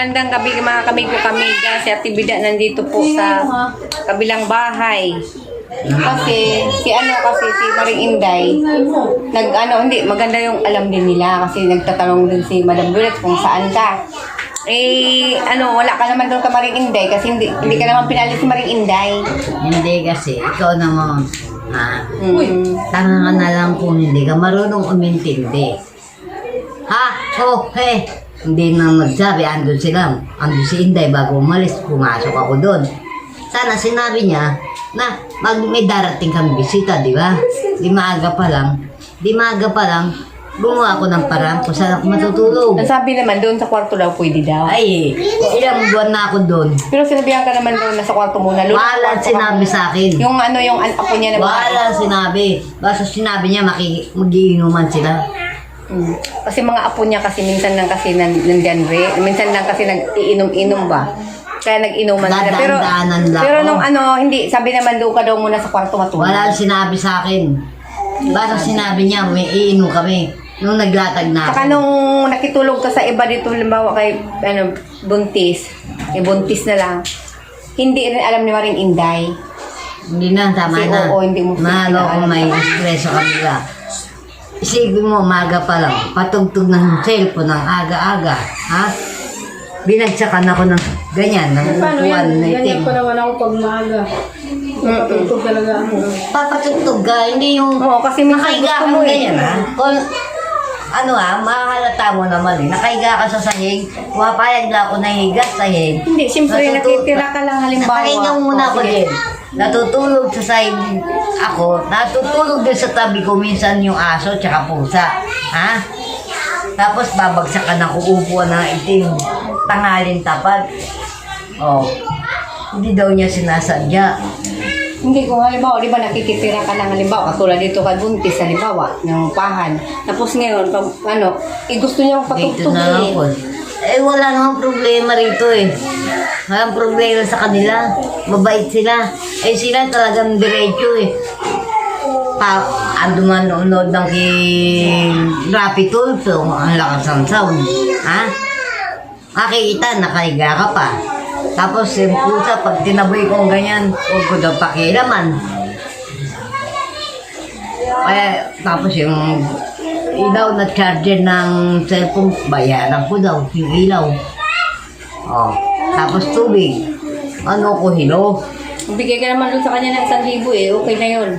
Magandang gabi mga kamigo kamiga. Si Ate Bida nandito po sa kabilang bahay. Kasi si Maring Inday hindi maganda yung alam din nila kasi nagtatanong din si Madam Bullet kung saan ka. Wala ka naman doon ka Maring Inday kasi hindi ka naman pinalis si Maring Inday. Hindi kasi, ikaw naman, tanga ka na lang kung hindi ka marunong umintindi. Hindi na magsabi, andun si Inday bago umalis, pumasok ako doon. Sana sinabi niya na may darating kang bisita, di ba? Di maaga pa lang, gumawa ako ng parang kung saan ako matutulog. Ang sabi naman doon sa kwarto daw, pwede daw. Ay, ilang buwan na ako doon. Pero sinabihan ka naman doon na sa kwarto muna. Wala sinabi sa akin. Yung apo niya na wala sinabi. Basta sinabi niya magiinuman sila. Kasi mga apo niya kasi minsan lang kasi nandyan minsan lang kasi nag-iinom-inom ba. Kaya nag-inuman sila. Pero nung hindi, sabi naman doon ka daw muna sa kwarto matulog. Wala sinabi sa akin. Basta sinabi niya, may iinom kami. Nung naglatag na saka nung nakitulog ka sa iba dito, limbawa kay buntis na lang, hindi rin alam ni Maring Inday. Hindi na, tama kasi, na. Hindi mo malo kung may stress sa kanila. Isipin mo, maga pa lang, patugtog ng cellphone ng aga-aga. Binagsakan ako ng ganyan, ng upuan na itim. Ganyan pa naman ako pag maaga. Patugtog talaga ako. Papatugtog ka, hindi yung kasi nakaiga ka ng ganyan, Kung mahalata mo naman nakaiga ka sa sahig, pumapayag na ako nahiga sa sahig. Hindi, siyempre nakitira ka lang halimbawa. Nakahinga muna ako din. Natutulog sa sahig ako, natutulog din sa tabi ko minsan yung aso tsaka pusa. Tapos babagsakan ako upuan ng itim, tangalin tapat. Hindi daw niya sinasadya. Hindi, kung halimbawa, di ba nakikitira ka ng halimbawa, katulad dito kay buntis, halimbawa, ng pahan. Tapos ngayon, gusto niya akong patugtog wala namang problema rito Walang problema sa kanila. Mabait sila. Sila talagang diretso ando man nood ng Rapid Tulso, ang lakas ng sound. Makikita, nakahiga ka pa. Tapos yung pusa, pag tinaboy kong ganyan, huwag ko daw pakialaman. Tapos yung ilaw na charger ng cellphone, bayaran ko daw, yung ilaw. Tapos tubig. Hilo. Bigay ka naman doon sa kanya ng 1,000 okay na yun.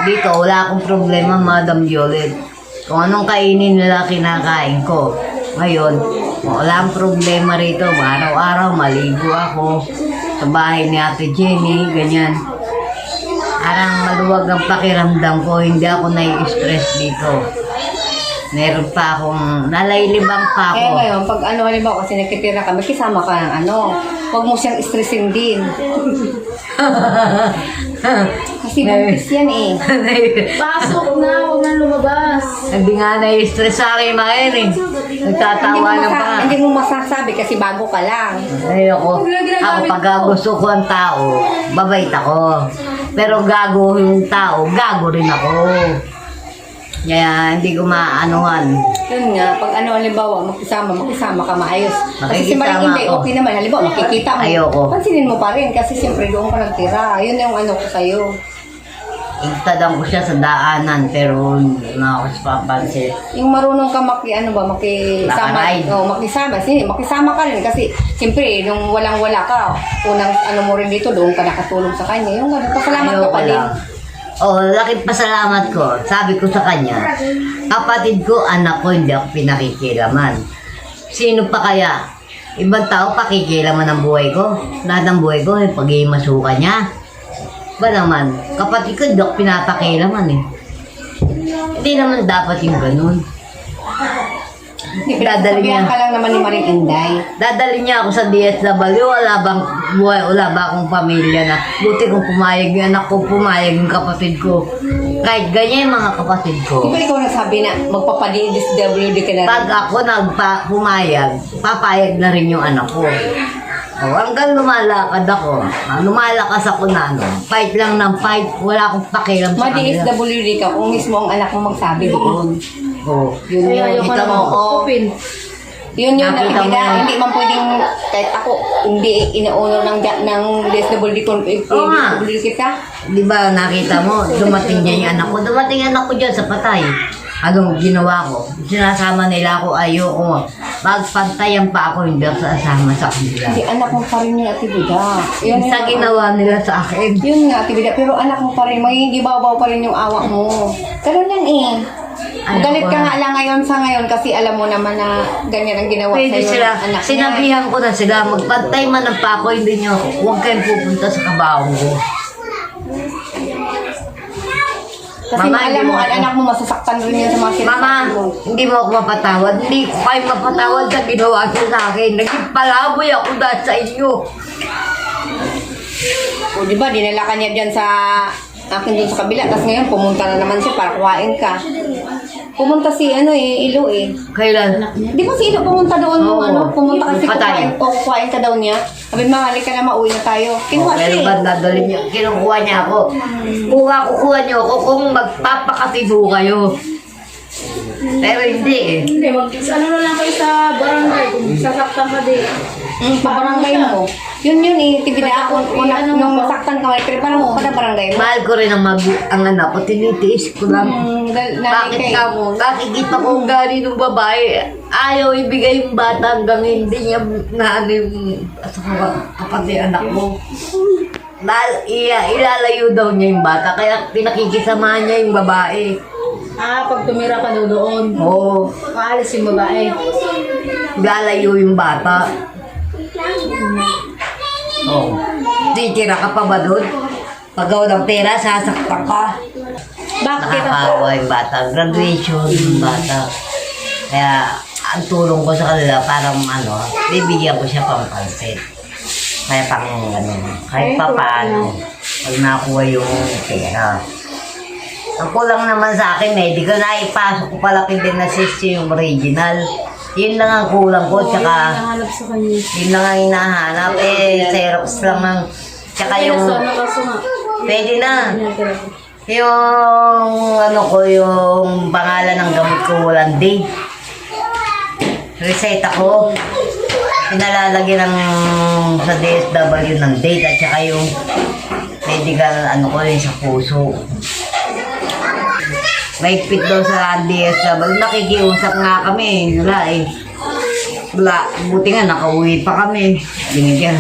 Dito, wala akong problema, Madam Violet. Kung anong kainin nila, kinakain ko. Ngayon, wala akong problema rito. Araw-araw, maligo ako sa bahay ni Ate Jenny, ganyan. Parang maluwag ang pakiramdam ko, hindi ako nai-stress dito. Meron pa akong, nalailibang pa ako. Ngayon, pag halimbawa kasi nakitira ka, makisama ka ng huwag mo siyang stressin din. Kasi buntis yan Pasok na, huwag na lumabas. Hindi nga nai-stress sa akin Nagtatawa na pa. Hindi mo masasabi kasi bago ka lang. Ako pag gusto ko ang tao, babait ako. Pero gago yung tao, gago rin ako. Kaya hindi ko maanuhan. Yun nga, pag halimbawa, makisama ka maayos. Kasi si Maring Inday, okay naman. Halimbawa, makikita mo. Ayoko. Pansinin mo pa rin kasi siyempre doon ka nagtira. Yun yung ko sa'yo. Igtadang ko siya sa daanan, pero hindi na ako sa papansin. Yung marunong ka makisama. Makisama. Makisama ka rin kasi siyempre, nung walang-wala ka, unang mo rin dito, doon ka nakatulong sa kanya. Yung pasalamat ka pa din. Laking pasalamat ko. Sabi ko sa kanya, kapatid ko, anak ko, hindi ako pinakikilaman. Sino pa kaya? Ibang tao pakikilaman ng buhay ko. Lahat ng buhay ko, pag-iimasukan niya. Ba naman, kapatid ko, hindi ako pinapakilaman Hindi naman dapat yung ganun. Sabihan ka lang naman ni Maring Inday. Dadali niya ako sa DSW, wala ba akong pamilya na buti kung pumayag yung anak ko, pumayag yung kapatid ko. Kahit ganyan yung mga kapatid ko. Di ba ikaw nagsabi na magpapa-DSWD ka na rin? Pag ako pumayag, papayag na rin yung anak ko. Hanggang lumalakad ako. Lumalakas ako na fight lang ng fight, wala akong pakialam sa kanila. Ma-DSWD ka kung mismo ang anak mo magsabi doon. Yun Ayaw yung ka kita naman mo. kupin. Yun Nakita mo natibida. yan. Hindi man pwedeng, kahit ako, hindi inauno ng DSWD kung Oo nga. kita. Di ba nakita mo, dumating niya yung anak ko. Dumating yung anak ko dyan sa patay. Anong ginawa ko? Sinasama nila ako, ayoko. Magpantayan pa ako, hindi ako sasama sa kanila. Hindi, anak mo pa rin yung atibida. Yun Sa ginawa nila sa akin. Yun nga, atibida. Pero anak mo pa rin, magiging ibabaw pa rin yung awa mo. Ganun yan eh. Ayaw Galit ko ka na. nga lang ngayon sa ngayon kasi alam mo naman na ganyan ang ginawa Pwede sa'yo sila, ng anak niya. sinabihan ko na sila, magpantay man ang pa ako, hindi nyo, huwag kayong pupunta sa kabaong ko. Kasi Mama, alam hindi mo, mo ang anak mo masasaktan rin yun sa mga sinasabi Mama, mo. hindi mo ako mapatawad. Hindi ko kayo mapatawad sa ginawa niyo sa akin. Naging palaboy ako dahil sa inyo. O di ba, dinala ka niya dyan sa akin dun sa kabila. Tapos ngayon, pumunta na naman siya para kuhain ka. Pumunta si Ilo eh. Kailan? Di ba si Ilo pumunta doon nung Oo. pumunta kasi Patay. kuhain ka daw niya. Sabi, mahali ka na, mauwi na tayo. Kinuha siya Pero eh. ba't dadalhin niyo? Kinukuha niya ako. Kukuha niyo ako kung magpapakatibo kayo. Pero hindi eh. Hindi, ano na lang kayo sa barangay kung sasaktan ka din. Pabarangay mo. Yun eh, tibida ako. Nung masaktan ka, pero parang pa na barangay mo. Mahal ko rin ang anak ko. Tinitiis ko lang. Bakit Nanay ka mo? Nakikita ko ang gari ng babae. Ayaw ibigay yung bata hanggang hindi niya naano yung kapatid anak mo. Dahil ilalayo daw niya yung bata. Kaya pinakikisamahan niya yung babae. Pag tumira ka doon, Oo. maalis yung babae. Ilalayo yung bata. Oo. Titira ka pa ba doon? Pag gawa ng pera, sasaktan ka. Bakit? Nakakawa yung bata. Graduation yung bata. Kaya, ang tulong ko sa kanila, parang bibigyan ko siya pang pansit. Kaya pang kahit pa paano, pag nakuha yung pera. Ang kulang naman sa akin, medical na ipasok ko pala din na yung original. Yun lang ang kulang ko, tsaka Nahanap sa kanya. yun lang ang hinahanap. Xerox lang ang, tsaka yung, Sana kaso nga. pwede na. Pinatira ko. Yung pangalan ng gamot ko walang date. Reseta ko. Pinalalagyan ng sa DSW ng date at saka yung medical ko yun sa puso. Mahigpit daw sa DSW. Nakikiusap nga kami. Wala eh. Wala. Buti nga nakauwi pa kami. Binigyan.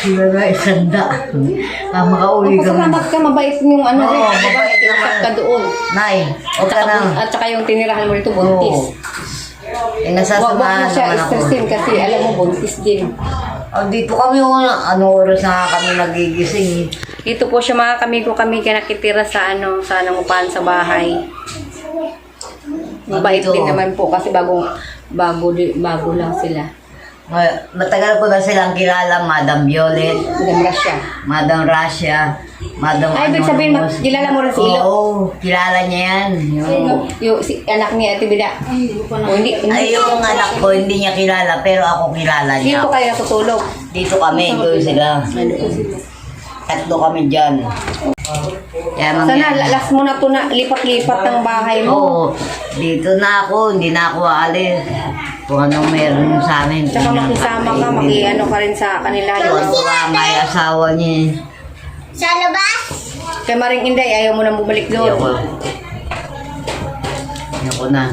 Sila na isanda. Makauwi kami. Pasalamat ka, mabait yung Oo, rin. mabait naman. ka doon. Nay, huwag ka na. At saka yung tinirahan mo rito, buntis. Eh, Wag mo nasasamahan siya naman ako. stressin kasi alam mo, buntis din. Dito kami, oras na kami nagigising. Dito po siya mga kami nakitira sa upahan sa bahay. Mabait Dito. din naman po kasi bago lang sila. Matagal ko na silang kilala, Madam Violet, Madam Rasha. Madam Russia, Madam Ay, ibig sabihin, kilala mo rin si Ilo? Oo, kilala niya yan. Si anak niya, Ate Bida. O, hindi. Ay, yung anak ko, hindi niya kilala, pero ako kilala niya. Dito kayo natutulog. Dito kami, doon sila. Tatlo kami dyan. Kaya Sana, last mo na to na lipat-lipat ng bahay mo. Oo, dito na ako, hindi na ako aalis. Kung anong meron sa amin. Tsaka makisama ka, ka rin sa kanila. May asawa niya. Sa labas? Kay Maring Inday, ayaw mo na bumalik Ayoko. doon. Ayoko na.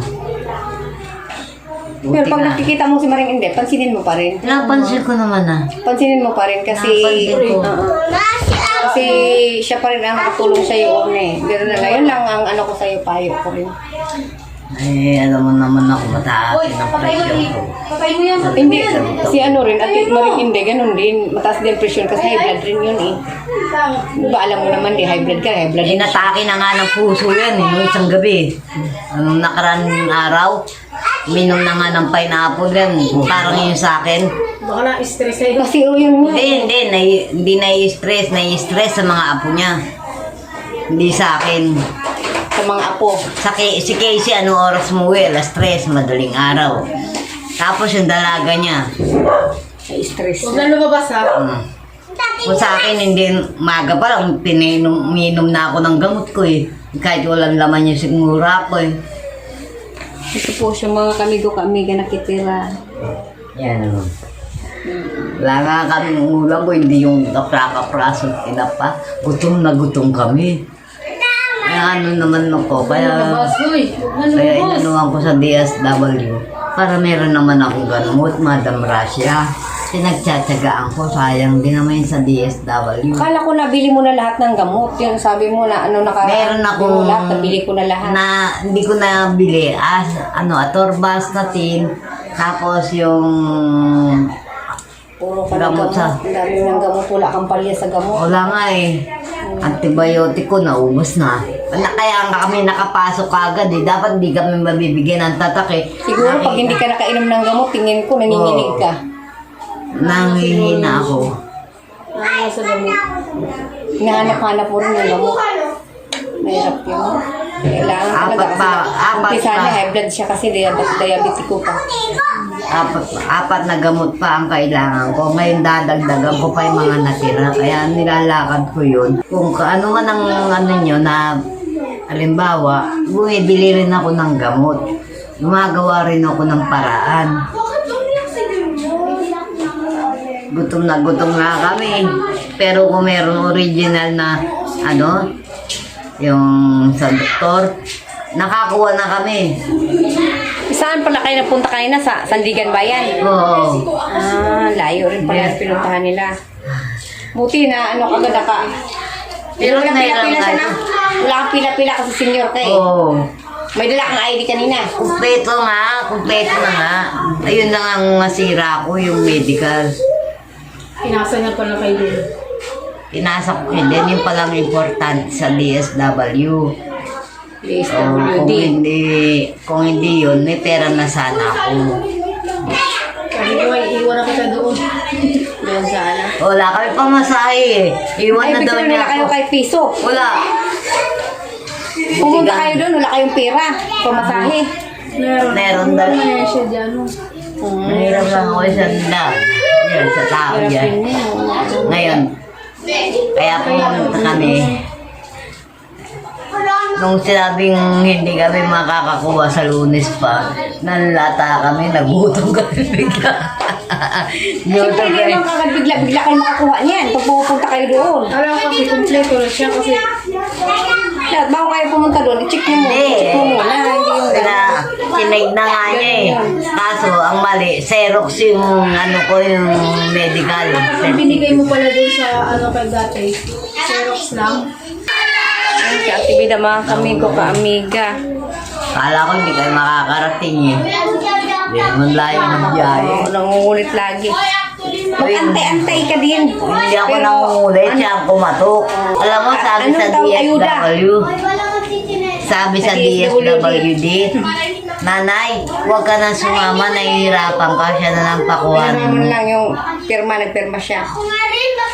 Pero Buti pag na. nakikita mo si Maring Inday, pansinin mo pa rin. Napansin ko naman na. Pansinin mo pa rin kasi Napansin ko. kasi siya pa rin ang nakatulong sa iyo eh. Pero na lang, yun lang ang ko sa iyo, payo ko rin. Ay, alam mo naman ako mataas ng presyon ko. Patay mo yan. Hindi, si rin, at Maring Inday, ganun din. Mataas din presyon kasi high blood rin yun eh. Diba alam mo naman, high blood ka, high blood din. Inatake na nga ng puso yan, nung isang gabi. Anong nakaraan araw, minom na nga ng pineapple yan. Parang yun sa akin. Baka na-stress kayo. Kasi yun nga. Hindi nai-stress sa mga apo niya. Hindi sa akin. Sa mga apo. Si Casey, anong oras mo uwi? Alas 3, madaling araw. Tapos yung dalaga niya. May stress. Huwag na lumabas ha. Kung sa akin, hindi, maga pa lang, minom na ako ng gamot ko eh. Kahit walang laman yung siguro ako eh. Ito po siya mga kamigo-kamiga nakitira. Yan o. Wala nga kami ulam ko, hindi yung kapra-kapraso tinapa. Gutom na gutom kami. Kaya ano naman ako, kaya inanuhan ko sa DSW para meron naman akong gamot, Madam Russia. Pinagtsatsagaan ko, sayang din naman yun sa DSW. Akala ko nabili mo na lahat ng gamot. Yung sabi mo na ano Meron akong lahat, nabili ko na lahat. hindi ko nabili. Atorbas na tin. Tapos yung Puro ka ng gamot gamot. sa- Ang dami ng gamot. Wala kang palya sa gamot. wala nga eh. Antibiotic ko naubos na. Kaya nga kami nakapasok agad eh. Dapat di kami mabibigyan ng tatak eh. Siguro pag hindi ka nakainom ng gamot, tingin ko nanginginig ka. Nangihina ako. Sa gamot. Hinahanap-hanap mo rin yung gamot. Mahirap yun. Kailangan Apat talaga. pa. Umpisa niya, high blood siya kasi diabetiko pa. Apat na gamot pa ang kailangan ko. Ngayon dadagdagan ko pa yung mga natira. Kaya nilalakad ko yun. Kung ano man ang ano nyo na halimbawa, bumibili rin ako ng gamot. Gumagawa rin ako ng paraan. Gutom na kami. Pero kung meron original na ano, yung sa doktor, nakakuha na kami. Saan pala kayo napunta kanina? Sa Sandigan Bayan? Oo. Layo rin pala yung pinuntahan nila. Buti na ano kagad ka. Pero Wala meron pila-pila siya na. ano. Wala kang pila-pila kasi senior ka eh. Oo. May dala kang ID kanina. Kumpleto na nga. Ayun lang ang masira ko, yung medical. Pinasa niya pala kayo din. Pinasa ko din, yung palang importante sa DSW. DSWD. Kung hindi yun, may pera na sana ako. Sabi ko ay iwan na kita doon. Doon sa ano. Wala kami pamasahe eh. Iwan Ay, na daw bigyan niya wala kayo ako. kahit piso. Wala. Pumunta kayo doon, wala kayong pera. Pamasahe. Meron daw. Meron siya dyan. Mahirap lang ako sa dam. Yan, sa tao Hirap dyan. din yun. Ngayon, kaya pumunta kami. Nung sinabing hindi kami makakakuha sa Lunes pa, nalata kami, nagutom kami bigla. Siyempre, hindi naman kagad bigla kayo makakuha niyan pag pupunta kayo doon. Alam ko kasi kompleto na siya kasi Lahat, bago kayo pumunta doon, i-check mo muna. Hindi. I-check mo muna, hindi yung Kinag na nga niya eh. Kaso, ang mali, Xerox yung ano ko, yung medical. binigay mo pala doon sa ano kay dati. Xerox lang. Ayun, si Ate Bida, mga kamigo ka-amiga. Kala ko hindi kayo makakarating eh. Hindi naman layo ng biyahe. Oo, nangungulit lagi. Mag-antay-antay ka din. Hindi ako Pero, nangungulit, siya ang kumatok. Alam mo, sabi Anong sa tawag? Ayuda. DSW, sabi sa DSWD, Nanay, huwag ka nang sumama, nahihirapan ka, siya na lang pakuha Pinarama mo. mo lang yung pirma, nagpirma siya.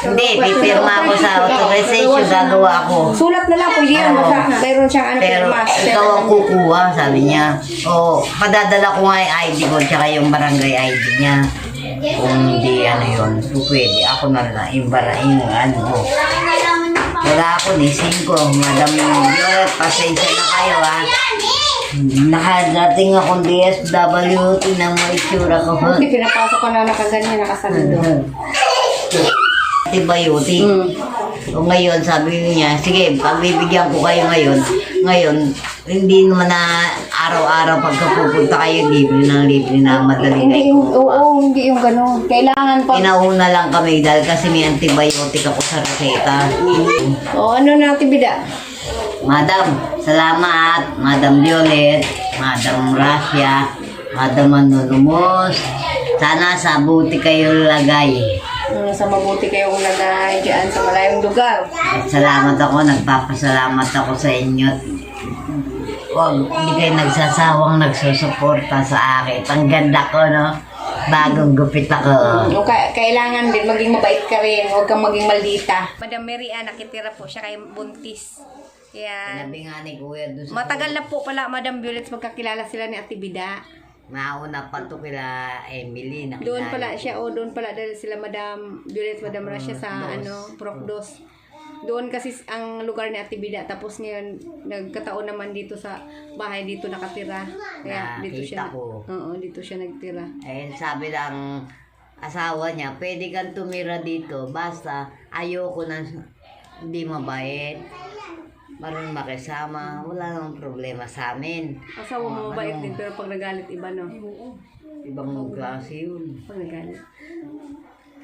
Hindi, pipirma ako sa authorization, gagawa ako. Sulat na lang, pwede yun. Basta mayroon siyang ano, Pero pirma. ikaw ang kukuha, sabi niya. O, padadala ko nga yung ID ko, tsaka yung barangay ID niya. Kung hindi ano yun, pwede ako na lang, yung ano mo. Wala ako ni 5, Madam Violet, pasensya na kayo ha. Nakadating akong DSW, tingnan mo itsura ko. Hindi, pinapasok ka na nakaganyan, nakasaludo. Antibiotic. O ngayon, sabi niya, sige, pagbibigyan ko kayo ngayon. Ngayon, hindi naman na araw-araw pagka pupunta kayo, libre na madali Hindi kayo. yung, oo, hindi yung gano'n. Kailangan pa. Inauna lang kami dahil kasi may antibiotic ako sa reseta. O, ano na, Ate Bida? Madam, salamat. Madam Violet, Madam Russia, Madam Manunumos. Sana sa buti kayo lagay. Sa mabuti kayong lagay dyan sa malayong lugar. At salamat ako, nagpapasalamat ako sa inyo. Huwag, hindi kayo nagsasawang nagsusuporta sa akin. Ang ganda ko, no? Bagong gupit ako. O, kailangan din maging mabait ka rin. Huwag kang maging maldita. Madam Mary Ann, nakitira po siya kay buntis. Yan. Sinabi nga ni Kuya doon sa... Matagal na po pala, Madam Violet, magkakilala sila ni Ate Bida. Mauna pa to kila Emily. Nakilala. Doon pala siya, doon pala dahil sila Madam Violet, Madam Russia sa Prof. Dos. Doon kasi ang lugar ni Ate Bida. Tapos ngayon, nagkataon naman dito sa bahay dito nakatira. Kaya dito siya. Nakita ko. Oo, dito siya nagtira. Eh, sabi ng asawa niya, pwede kang tumira dito, basta ayoko na hindi mabait, marunong makisama, wala namang problema sa amin. Asawa mo mabait din, pero pag nagalit iba, no? Ibang klase yun. Pag nagalit.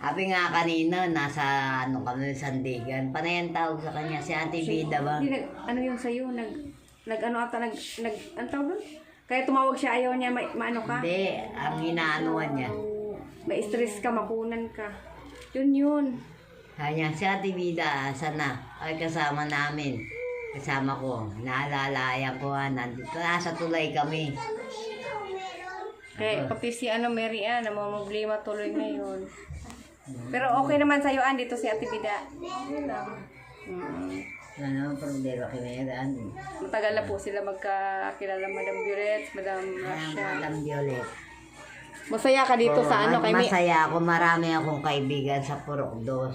Sabi nga kanina, nasa kami, Sandigan, panay ang tawag sa kanya, si Ate Bida ba? Hindi, ano yun sa'yo? Ano tawag doon? Kaya tumawag siya, ayaw niya, maano ka? Hindi, ang hinaanuan niya. May stress ka, makunan ka. Yun. Kanya, si Ate Bida, sana, ay kasama namin. Kasama ko, naalala ko, nandito, nasa tulay kami. Kaya pati si Mary Ann, namamblema tuloy ngayon. Pero okay naman sa'yo, Ann, dito si Ate Bida. Yun lang. Wala namang problema kinayagaan. Matagal na po sila magkakilala, Madam Buret, Madam Rasha. Madam Violet. Masaya ka dito sa kay Masaya ako, marami akong kaibigan sa Purok Dos.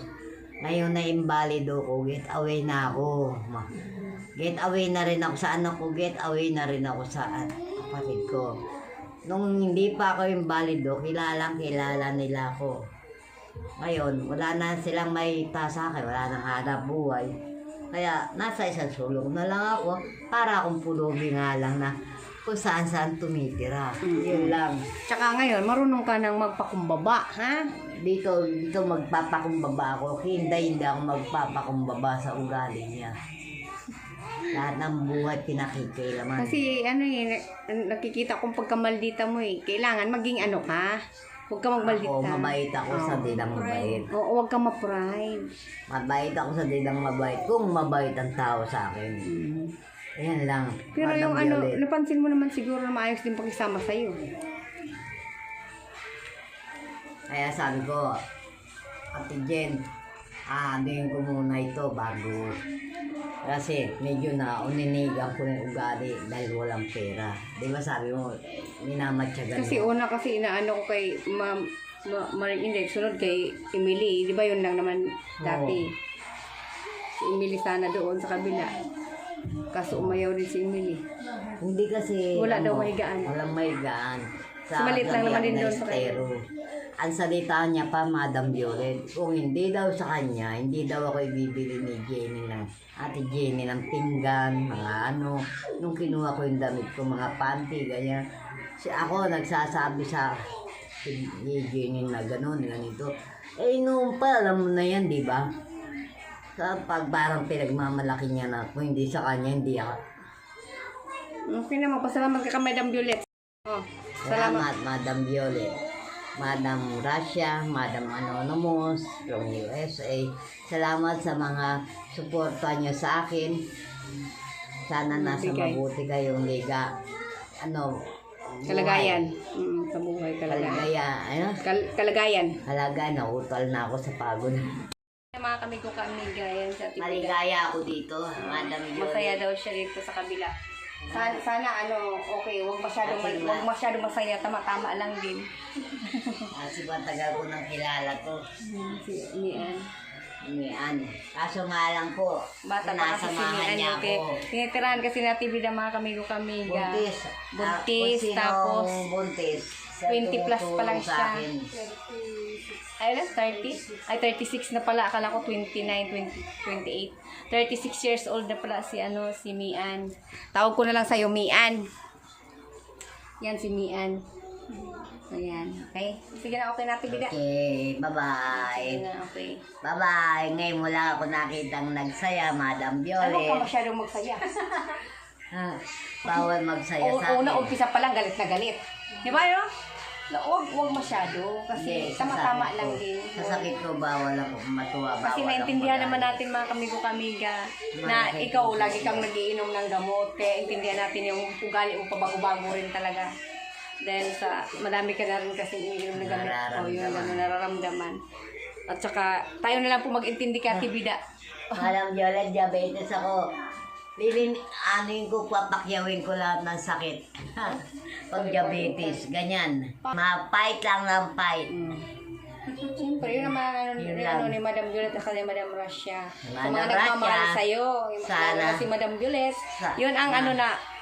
Ngayon na imbalido ko, get away na ako. Get away na rin ako sa anak ko, get away na rin ako sa kapatid ko. Nung hindi pa ako imbalido, kilala nila ako. Ngayon, wala na silang may sa akin, wala nang hanap buhay. Kaya nasa isang sulok na lang ako para akong pulubi nga lang na kung saan tumitira. Yun lang. Tsaka ngayon, marunong ka nang magpakumbaba, ha? Dito magpapakumbaba ako. Hindi ako magpapakumbaba sa ugali niya. Lahat ng buhay pinakikilaman. Kasi nakikita kong pagkamaldita mo kailangan maging ka. Huwag ka magmaldita. Ako, mabait ako sa dilang mabait. Oo, huwag ka ma-pride. Mabait ako sa dilang mabait. Kung mabait ang tao sa akin. Ayan lang. Pero Madam yung Violet. napansin mo naman siguro na maayos din pakisama sa'yo. Kaya sabi ko, Ate Jen, aanduin ko muna ito bago. Kasi medyo na uninigang ko yung ugali dahil walang pera. Di ba sabi mo, minamatyagan Kasi mo. una kasi inaano ko kay Maring Inday, sunod kay Emily. Di ba yun lang naman dati? Si Emily sana doon sa kabila. Kaso umayaw din si Emily. Hindi kasi... Wala daw mahigaan. Walang mahigaan. So, maliit lang naman din doon sa estero. Ang salita niya pa, Madam Violet, kung hindi daw sa kanya, hindi daw ako ibibili ni Jenny ng Ate Jenny ng pinggan, mga ano. Nung kinuha ko yung damit ko, mga panty, ganyan. Ako nagsasabi sa ni Jenny na gano'n, ganito. Eh, noon pa, alam mo na yan, di ba? Kapag parang pinagmamalaki niya na kung hindi sa kanya, hindi ako. Okay naman, pasalamat ka Madam Violet. Oh, salamat. Salamat, Madam Violet. Madam Russia, Madam Anonymous from USA. Salamat sa mga suporta niyo sa akin. Sana nasa Bigay. mabuti kayong liga. Kalagayan. Sa buhay, kalagayan. Kalagayan. Kalagayan, nautal na ako sa pagod. Mga kami ko kamigayan sa Ate Bida. Maligaya ako dito, Madam Violet. Masaya daw siya dito sa kabila. Sana okay, huwag masyadong masaya, tama-tama lang din. Kasi matagal ko nang kilala to. Si Mian. Mian. Kaso nga lang po, Bata pa kasi si sinasamahan Mian niya yung ako. tinitirahan kasi na TV na mga kami ko kamiga. Buntis. Buntis, Kung sinong tapos buntis. siya 20 plus pa lang tumutulong sa siya. akin. Ay, 30? Ay, 36 na pala. Akala ko 29, 28. 36 years old na pala si Mian. Tawag ko na lang sa'yo, Mian. Yan si Mian. Ayan. Okay? Sige na, okay na, Ate Bida. Okay, Sige bye-bye. na, okay. Bye-bye. Ngayon mo lang ako nakitang nagsaya, Madam Ay, huwag ka Violet. masyadong magsaya. Bawal magsaya sa Una, akin. umpisa pa lang, galit na galit. Di ba, no? Huwag masyado. Kasi Hindi, tama-tama sa sakit lang ko. din. Sa sakit ko, bawal ako matuwa. Kasi bawal naintindihan ako naman magalit. natin mga kamigo-kamiga na Bakit? ikaw lagi kang nagiinom ng gamot. Kaya intindihan natin yung ugali mo pabago-bago rin talaga. Dahil sa madami ka na rin kasi iniinom ng gamot. O yun, ano, nararamdaman. At saka tayo na lang po mag-intindi ka, Tibida. Madam Violet, diabetes ako. Anuin ko, papakyawin ko lahat ng sakit. Pag diabetes, ganyan. Ma-fight lang ng fight. Siyempre, yun naman Yun lang. ni Madam Violet at ni Madam Russia. Sa Madam mga nagmamahal Russia, sa'yo, sana. si Madam Violet, yun ang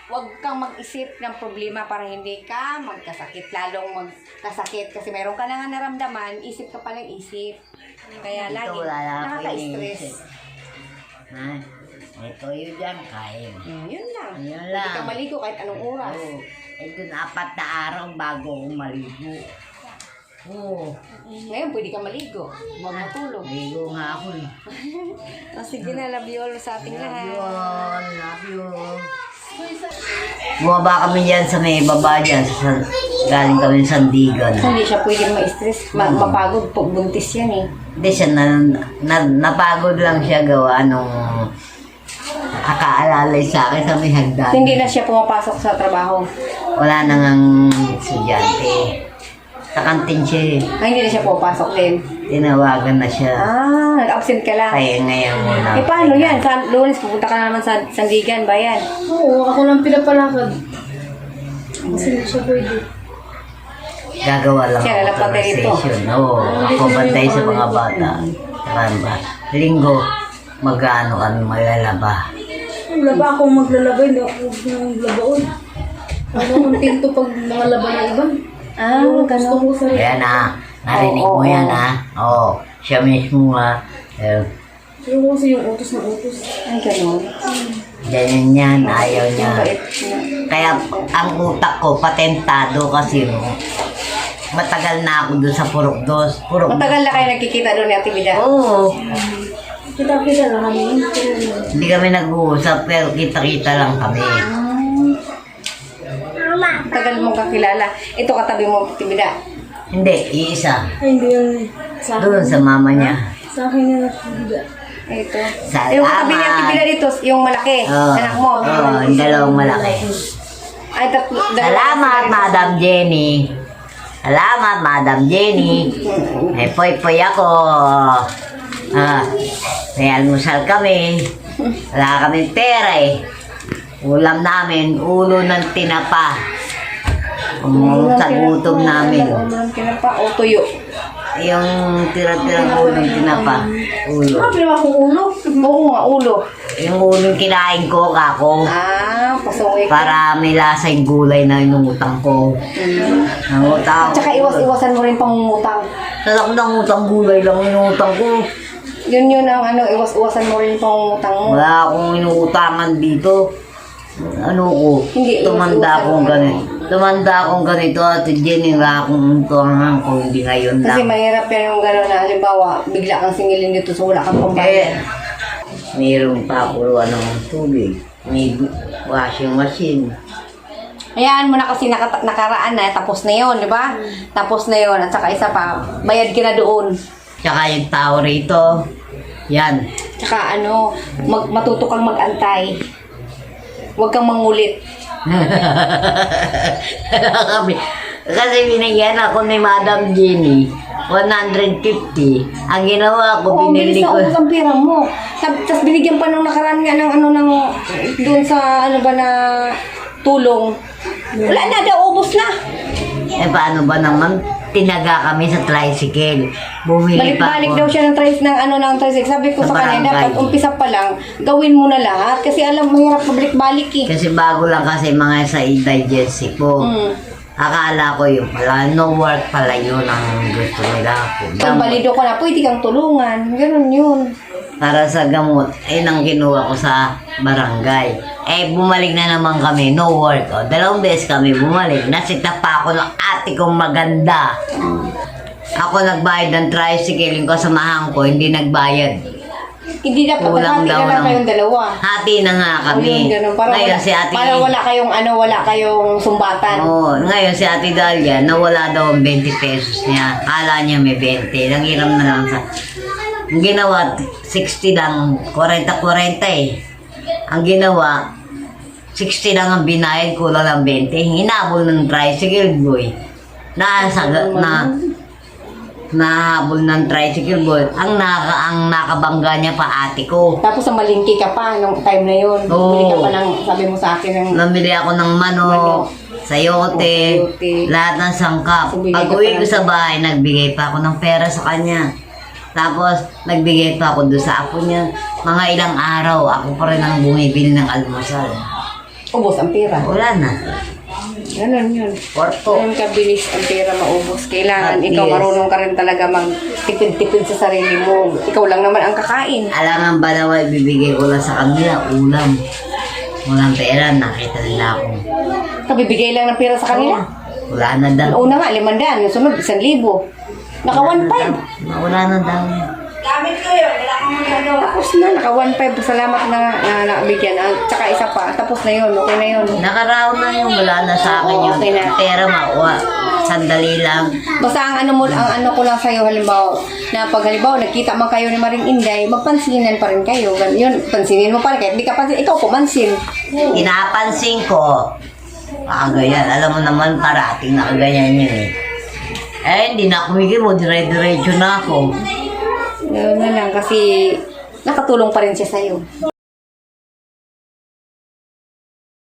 huwag kang mag-isip ng problema para hindi ka magkasakit, lalong magkasakit. Kasi meron ka na nga naramdaman, isip ka pa ng isip. Kaya Dito lagi, wala na ako nakaka-stress. iniisip. Ha? Ito yun dyan, kain. Yun lang. Yun Hindi lang. ka maligo kahit anong oras. Oo. Ito na 4 na araw bago ako maligo. Oo. Ngayon, pwede ka maligo. Huwag matulog. Maligo nga ako eh. Sige na, love you all sa ating lahat. Love you. Bumaba kami dyan sa may baba dyan. Galing kami sa Sandigan. Hindi siya pwedeng ma-stress, mapagod po, buntis yan eh. Hindi siya, napagod lang siya gawa nung akaalalay sa akin sa may hagdan. Hindi na siya pumapasok sa trabaho. Wala nang ang estudyante. Sa kantin siya eh. Ay, hindi na siya pumapasok din. Tinawagan na siya. Nag-absent ka lang. Kaya ngayon muna. Paano yan? Sa Lunes, pupunta ka na naman sa Sandigan, bayan. Oo, ako lang pinapalakad. Kasi hindi siya pwede. Gagawa lang Siya, lalapag ka rito. authorization. Oo, ako bantay sa mga bata. Saan ba? Linggo, mag-ano kami malalaba. Wala pa akong maglalabay, hindi ako maglabaon. Ano kung tinto pag mga laban na iba? Gusto ko sa Kaya na, narinig mo Oo. yan ha. Oo, siya mismo ha. Yung kasi yung utos na utos. Ay, gano'n. Ganyan yan, ayaw niya. Yung bait na. Kaya ang utak ko, patentado kasi no. Matagal na ako doon sa Purok Dos. Matagal na kayo nagkikita doon ni Ate Bida. Oo. Kita-kita lang kami. Hindi kami nag-uusap pero kita-kita lang kami. Matagal mong kakilala. Ito katabi mo, Ate Bida. Hindi, iisa. Ay, hindi yan. Sa Doon sa mama niya. Sa akin yan nakikita. Ito. Salamat. Yung katabi ni Ate Bida dito, yung malaki. Anak mo. Oo, yung dalawang malaki. Ay, tatlo. Salamat, Madam Jenny. Salamat, Madam Jenny. May poy-poy ako. May almusal kami. Wala kaming pera eh. Ulam namin, ulo ng tinapa. Sa gutom namin. Ulo ng tinapa o tuyo. Yung tira-tira ulo ng tinapa. Ulo. Sabi naman akong ulo. Oo nga, ulo. Yung ulo yung kinain ko, kako. Pasungay ka. Para may lasa yung gulay na inutang ko. Nangutang. Tsaka iwas-iwasan mo rin pangungutang. Talagang nangutang gulay lang inutang ko. Yun ang iwas-iwasan mo rin pangungutang mo. Wala akong inuutangan dito. Ano ko, Hindi, tumanda iwas-iwasan akong mo. ganito. Tumanda akong ganito at Jenny nga akong utangan ko, hindi ngayon Kasi lang. mahirap yan yung gano'n na halimbawa, bigla kang singilin dito so wala kang Eh, pambayad. mayroong pakuluan ng tubig. May washing machine. Hayaan mo na kasi nakaraan na, tapos na yon, di ba? Tapos na yon, at saka isa pa, bayad ka na doon. Tsaka yung tao rito, yan. Tsaka matuto kang mag-antay. Huwag kang mangulit. Kasi binigyan ako ni Madam Jenny 150. Ang ginawa ko, Oo, binili bilis na ko. ubos ang pera mo. Tapos binigyan pa nung nakaraan nga ng doon sa na tulong. Wala na, daw ubos na. Eh paano ba naman? Tinaga kami sa tricycle. Bumili pa Balik-balik ako. daw siya ng tricycle. Sabi ko Sa sa kanya, barangay. dapat umpisa pa lang, gawin mo na lahat. Kasi alam, mahirap pabalik-balik eh. Kasi bago lang kasi mga sa digestive ko. Akala ko yun pala. No work pala yun ang gusto nila. Pag balido ko na, pwede kang tulungan. Ganun yun. Para sa gamot, ay nang kinuha ko sa barangay. Eh, bumalik na naman kami, no work. O, 2 beses kami bumalik. Nasita pa ako ng ate kong maganda. Ako nagbayad ng tricycle, yung kasamahan ko, hindi nagbayad. Hindi dapat Kulang hati daw na lang ng- kayong dalawa. Hati na nga kami. Ayun, ganun. Ngayon si ate... wala kayong sumbatan. Oo, ngayon si ate Dalia, nawala daw ang 20 pesos niya. Kala niya may 20. Nanghiram na lang sa... Ang ginawa, 60 lang, 40-40 eh. Ang ginawa, 60 lang ang binayad, kulang lang 20. Hinabol ng tricycle boy. Nahabol ng tricycle boy. Ang nakabangga niya pa ate ko. Tapos sa malingki ka pa nung time na yun. Oo. Bumili ka pa ng, sabi mo sa akin, ng Namili ako ng manok. sayote, Sayote. lahat ng sangkap. Bumigay Pag ka uwi pa ko ng- sa bahay, nagbigay pa ako ng pera sa kanya. Tapos, nagbigay pa ako doon sa apo niya. Mga ilang araw, ako pa rin ang bumibili ng almusal. Ubos ang pera. Wala na. Ganun yun. Porto. Ganun kabilis ang pera maubos. Kailangan Ah, ikaw yes. marunong ka rin talaga magtipid-tipid sa sarili mo. Ikaw lang naman ang kakain. Alangan ba naman ibibigay ko lang sa kanila, ulam. Walang pera, nakita nila ako. Kabibigay lang ng pera sa kanila. Wala na daw. Ang una nga, 500. Yung sunod, 1,000. Naka 1,500. Wala na daw. Tapos na, naka 1,500. Salamat na nabigyan. Tsaka isa pa. Tapos na yun. Okay na yun. Nakaraon na yung wala na sa akin Oo, yung okay na. pera makuha. Sandali lang. Basta ang ano ko lang sa'yo, halimbawa, na pag halimbawa, nagkita man kayo ni Maring Inday, magpansinan pa rin kayo. Yun, pansinin mo pa rin. Kahit di ka pansin, ikaw pumansin. Pinapansin ko. Ganyan. Alam mo naman, parating na ganyan yun eh. Hindi na ako migibo. Dire-diretso na ako. Gano'n na lang kasi nakatulong pa rin siya sa'yo.